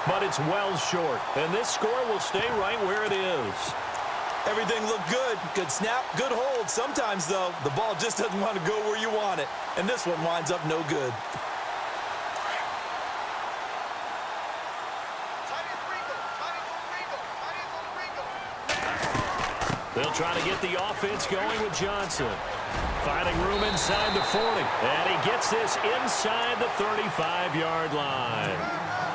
but it's well short. And this score will stay right where it is. Everything looked good. Good snap, good hold. Sometimes, though, the ball just doesn't want to go where you want it. And this one winds up no good. They'll try to get the offense going with Johnson. Finding room inside the 40. And he gets this inside the 35-yard line.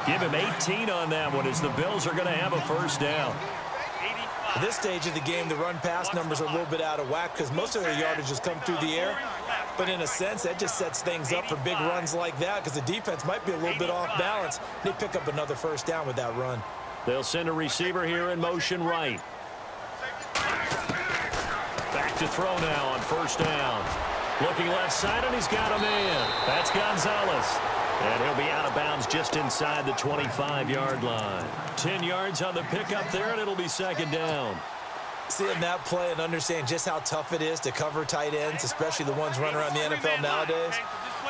Give him 18 on that one as the Bills are going to have a first down. At this stage of the game, the run-pass numbers are a little bit out of whack because most of their yardage has come through the air. But in a sense, that just sets things up for big runs like that because the defense might be a little bit off balance. They pick up another first down with that run. They'll send a receiver here in motion right. Back to throw now on first down. Looking left side, and he's got a man. That's Gonzalez. And he'll be out of bounds just inside the 25-yard line. 10 yards on the pickup there, and it'll be second down. Seeing that play and understanding just how tough it is to cover tight ends, especially the ones running around the NFL nowadays,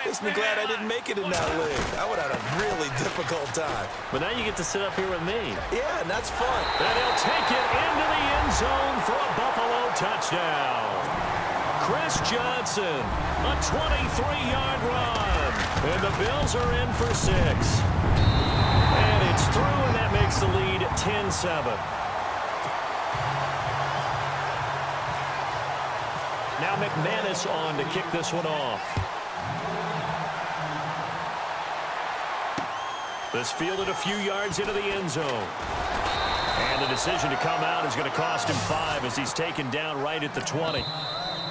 makes me glad I didn't make it in that league. I would have had a really difficult time. But now you get to sit up here with me. Yeah, and that's fun. And he'll take it into the end zone for a Buffalo touchdown. Chris Johnson, a 23-yard run. And the Bills are in for 6. And it's through, and that makes the lead 10-7. Now McManus on to kick this one off. This fielded a few yards into the end zone. And the decision to come out is going to cost him 5 as he's taken down right at the 20.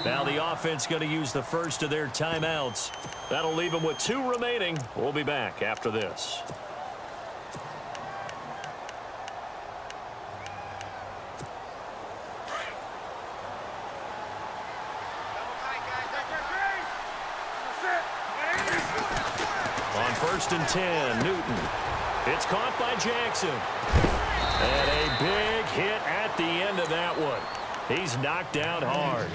Now the offense going to use the first of their timeouts. That'll leave them with 2 remaining. We'll be back after this. On 1st and 10, Newton. It's caught by Jackson. And a big hit at the end of that one. He's knocked down hard.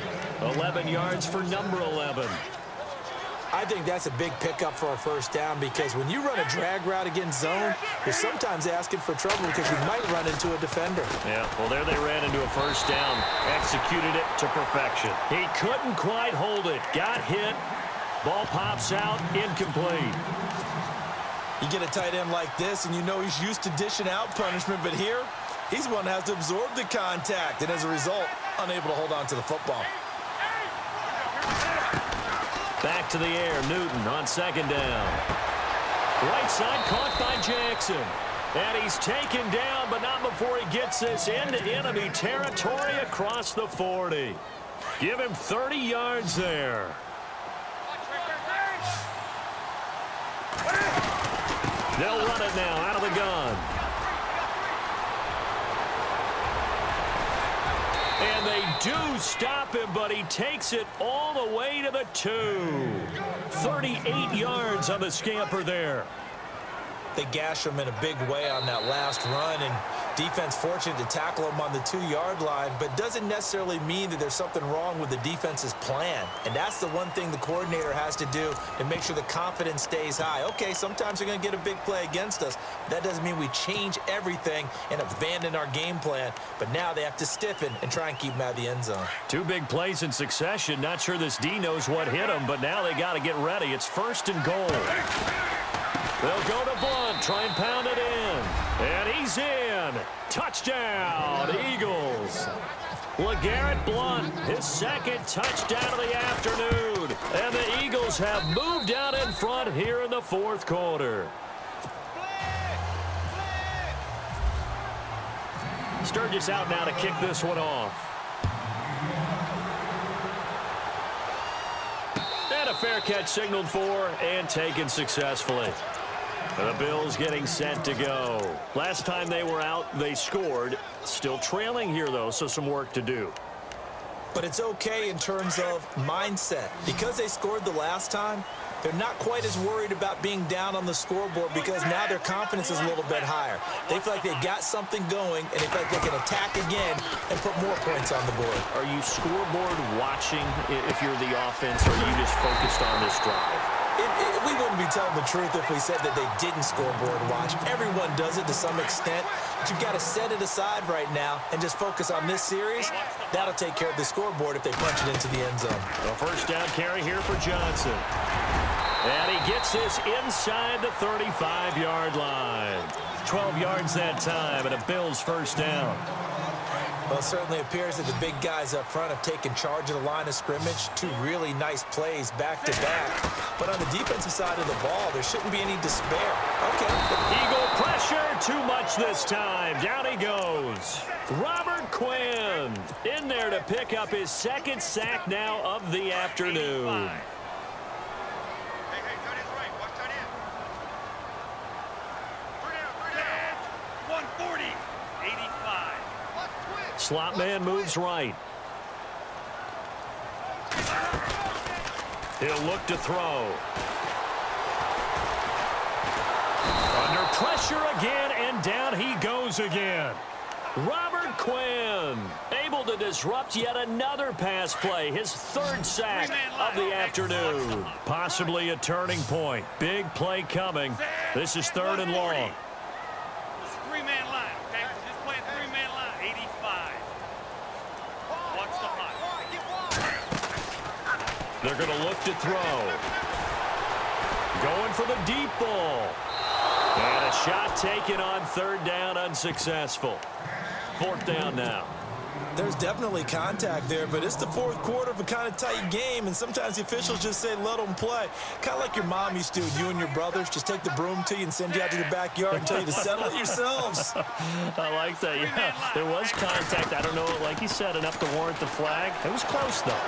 11 yards for number 11. I think that's a big pickup for a first down because when you run a drag route against zone, you're sometimes asking for trouble because you might run into a defender. Yeah, well, there they ran into a first down. Executed it to perfection. He couldn't quite hold it. Got hit. Ball pops out. Incomplete. You get a tight end like this, and you know he's used to dishing out punishment, but here, he's the one that has to absorb the contact, and as a result, unable to hold on to the football. Back to the air, Newton on second down. Right side caught by Jackson. And he's taken down, but not before he gets this into enemy territory across the 40. Give him 30 yards there. They'll run it now out of the gun. And they do stop him, but he takes it all the way to the 2. 38 yards on the scamper there. They gash him in a big way on that last run, and defense fortunate to tackle him on the 2-yard line, but doesn't necessarily mean that there's something wrong with the defense's plan. And that's the one thing the coordinator has to do to make sure the confidence stays high. Okay, sometimes they're going to get a big play against us. That doesn't mean we change everything and abandon our game plan, but now they have to stiffen and try and keep him out of the end zone. 2 big plays in succession. Not sure this D knows what hit him, but now they got to get ready. It's 1st and goal. They'll go to Blunt, try and pound it in. And he's in. Touchdown, Eagles. LeGarrette Blunt, his 2nd touchdown of the afternoon. And the Eagles have moved out in front here in the 4th quarter. Sturgis out now to kick this one off. And a fair catch signaled for and taken successfully. The Bills getting set to go. Last time they were out, they scored. Still trailing here, though, so some work to do. But it's okay in terms of mindset. Because they scored the last time, they're not quite as worried about being down on the scoreboard because now their confidence is a little bit higher. They feel like they've got something going, and they feel like they can attack again and put more points on the board. Are you scoreboard watching if you're the offense, or are you just focused on this drive? We wouldn't be telling the truth if we said that they didn't scoreboard watch. Everyone does it to some extent, but you've got to set it aside right now and just focus on this series. That'll take care of the scoreboard if they punch it into the end zone. A first down carry here for Johnson. And he gets this inside the 35-yard line. 12 yards that time, and a Bills first down. Well, it certainly appears that the big guys up front have taken charge of the line of scrimmage. Two really nice plays back-to-back. But on the defensive side of the ball, there shouldn't be any despair. Okay. Eagle pressure, too much this time. Down he goes. Robert Quinn in there to pick up his second sack now of the afternoon. Slot man moves right. He'll look to throw. Under pressure again, and down he goes again. Robert Quinn able to disrupt yet another pass play. His third sack of the afternoon. Possibly a turning point. Big play coming. This is 3rd and long. Three-man line, okay? Just play a three-man line. 85. Watch the hot. They're going to look to throw. Going for the deep ball. And a shot taken on 3rd down, unsuccessful. 4th down now. There's definitely contact there, but it's the 4th quarter of a kind of tight game, and sometimes the officials just say, let them play. Kind of like your mom used to, you and your brothers, just take the broom to you and send you out to the backyard and tell you to settle it yourselves. I like that, yeah. There was contact. I don't know, like you said, enough to warrant the flag. It was close, though.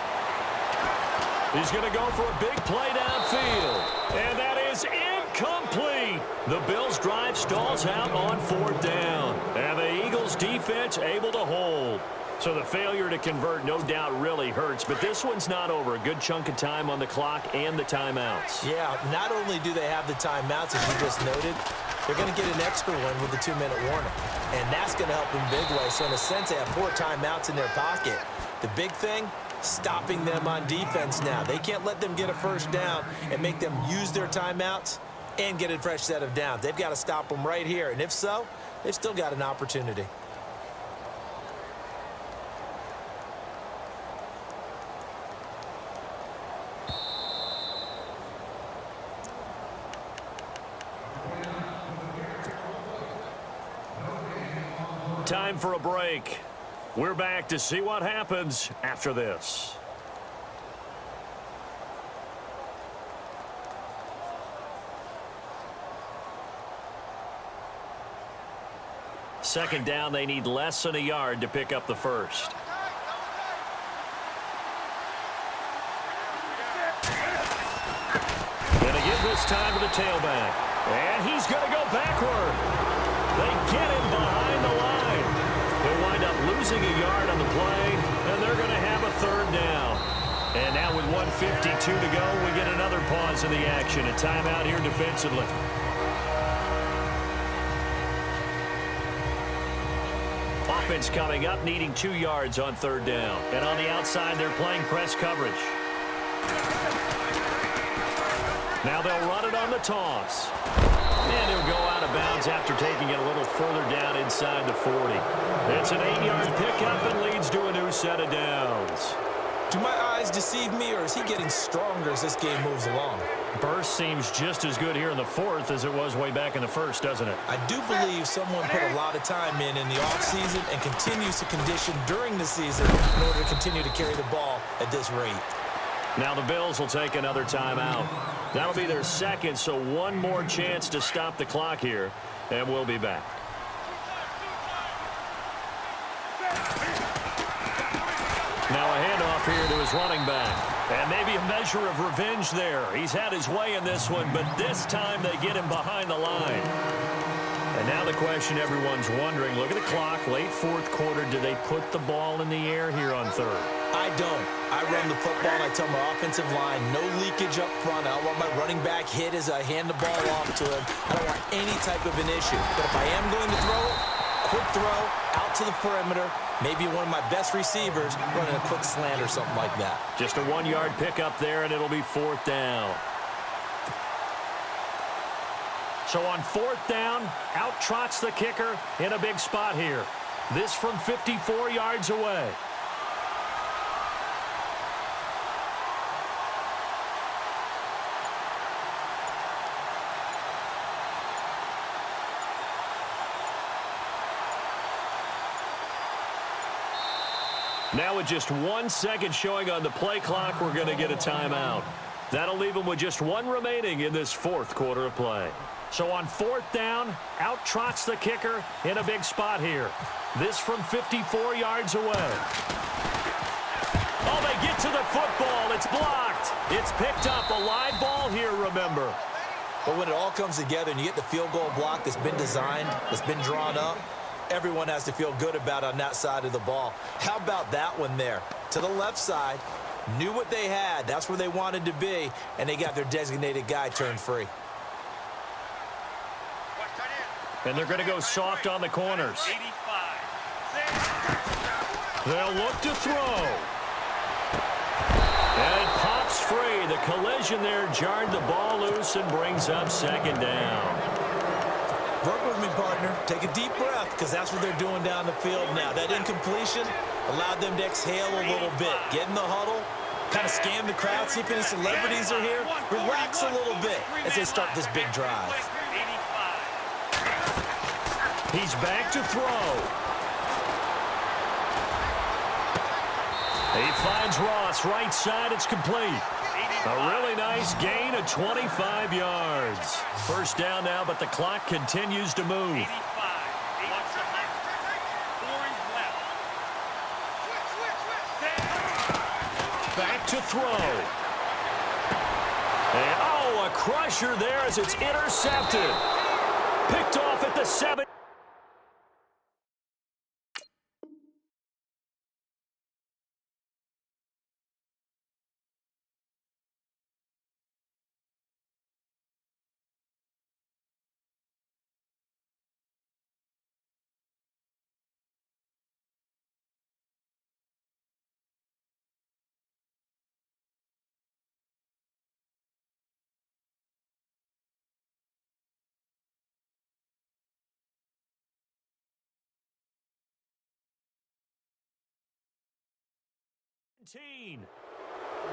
He's going to go for a big play downfield, and that is incomplete. The Bills' drive stalls out on 4th down, and the Eagles' defense able to hold. So the failure to convert no doubt really hurts, but this one's not over. A good chunk of time on the clock and the timeouts. Yeah, not only do they have the timeouts, as you just noted, they're going to get an extra one with the 2-minute warning. And that's going to help in big way. So in a sense, they have 4 timeouts in their pocket. The big thing, stopping them on defense now. They can't let them get a first down and make them use their timeouts and get a fresh set of downs. They've got to stop them right here. And if so, they've still got an opportunity. Time for a break. We're back to see what happens after this. Second down, they need less than a yard to pick up the first. Gonna give this time to the tailback. And he's gonna go backward. They get him behind the line. They'll wind up losing a yard on the play, and they're going to have a 3rd down. And now with 1:52 to go, we get another pause in the action. A timeout here defensively. Offense coming up, needing 2 yards on 3rd down. And on the outside, they're playing press coverage. Now they'll run it on the toss. And he'll go out of bounds after taking it a little further down inside the 40. It's an 8-yard pickup and leads to a new set of downs. Do my eyes deceive me, or is he getting stronger as this game moves along? Burst seems just as good here in the 4th as it was way back in the 1st, doesn't it? I do believe someone put a lot of time in the offseason and continues to condition during the season in order to continue to carry the ball at this rate. Now the Bills will take another timeout. That'll be their second, so one more chance to stop the clock here, and we'll be back. Now a handoff here to his running back. And maybe a measure of revenge there. He's had his way in this one, but this time they get him behind the line. And now the question everyone's wondering, look at the clock, late 4th quarter, do they put the ball in the air here on 3rd? I don't. I run the football, and I tell my offensive line, no leakage up front. I don't want my running back hit as I hand the ball off to him. I don't want any type of an issue. But if I am going to throw it, quick throw, out to the perimeter, maybe one of my best receivers running a quick slant or something like that. Just a 1-yard pickup there, and it'll be 4th down. So on fourth down, out trots the kicker in a big spot here. This from 54 yards away. Now with just 1 second showing on the play clock, we're going to get a timeout. That'll leave them with just one remaining in this fourth quarter of play. So on fourth down, out trots the kicker in a big spot here. This from 54 yards away. Oh, they get to the football. It's blocked. It's picked up. A live ball here, remember. But when it all comes together and you get the field goal block that's been designed, that's been drawn up, everyone has to feel good about on that side of the ball. How about that one there? To the left side, knew what they had. That's where they wanted to be, and they got their designated guy turned free. And they're going to go soft on the corners. 85. They'll look to throw. And it pops free. The collision there jarred the ball loose and brings up second down. Work with me, partner. Take a deep breath, because that's what they're doing down the field now. That incompletion allowed them to exhale a little bit. Get in the huddle, kind of scan the crowd, see if any celebrities are here. Relax a little bit as they start this big drive. He's back to throw. He finds Ross right side. It's complete. A really nice gain of 25 yards. First down now, but the clock continues to move. 85. Back to throw. And, oh, a crusher there as it's intercepted. Picked off at the 7.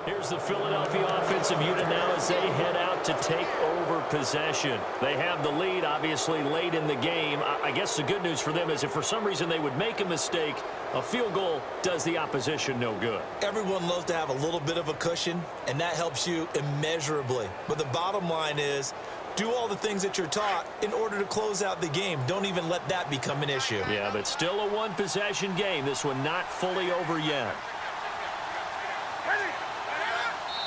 Here's the Philadelphia offensive unit now as they head out to take over possession. They have the lead, obviously, late in the game. I guess the good news for them is if for some reason they would make a mistake, a field goal does the opposition no good. Everyone loves to have a little bit of a cushion, and that helps you immeasurably. But the bottom line is, do all the things that you're taught in order to close out the game. Don't even let that become an issue. Yeah, but still a one-possession game. This one not fully over yet.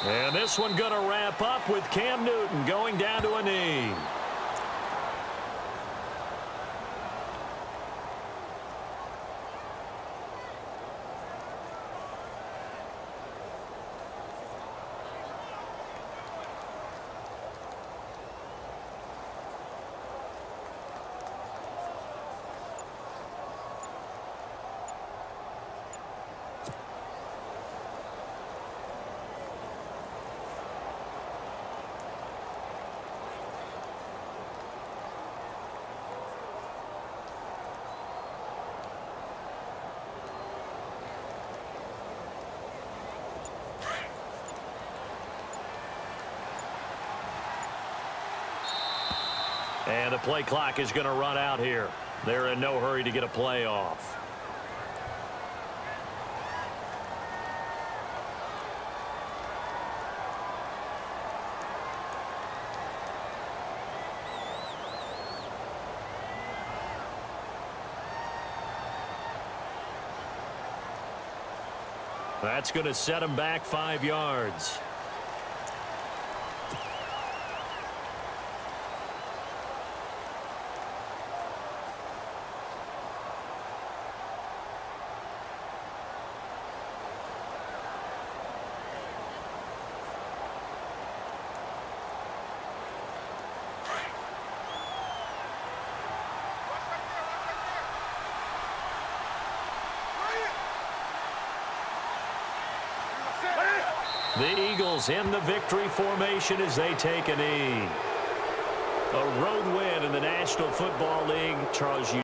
And this one going to wrap up with Cam Newton going down to a knee. And the play clock is going to run out here. They're in no hurry to get a play off. That's going to set him back 5 yards. The Eagles in the victory formation as they take a knee. A road win in the National Football League. Charles,